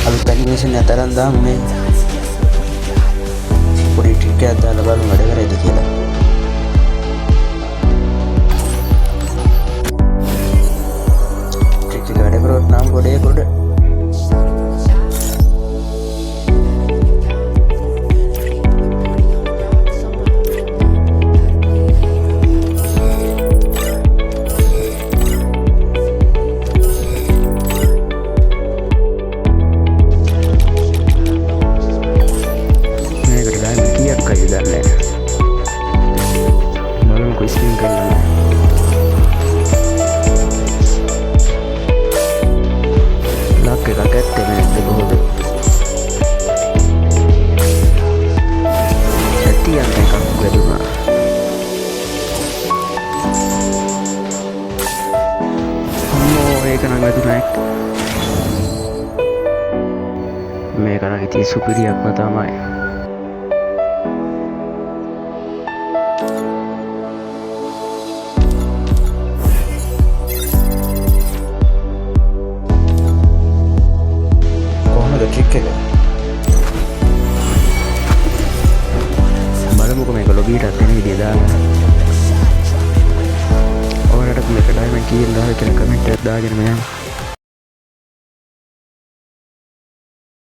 අලුත් ඇනිමේෂන් එක තරම් දාමු මේ පොඩි ට්‍රික් එකක් දාලා බලමු වැඩ කරයිද කියලා. ට්‍රික් එක වැඩ කරොත් නම් ගොඩ මේක නම් ඉතින් සුපිරියක්ම තමයි. කොහොමද ට්‍රික් එක? බලමුකෝ මේක ලොබියටත් එන විදිය දාන්න. ඔයාලට මේක ඩයමන්ඩ් කීයෙන් දාලා කියලා කමෙන්ට් එකක් දාගෙන මම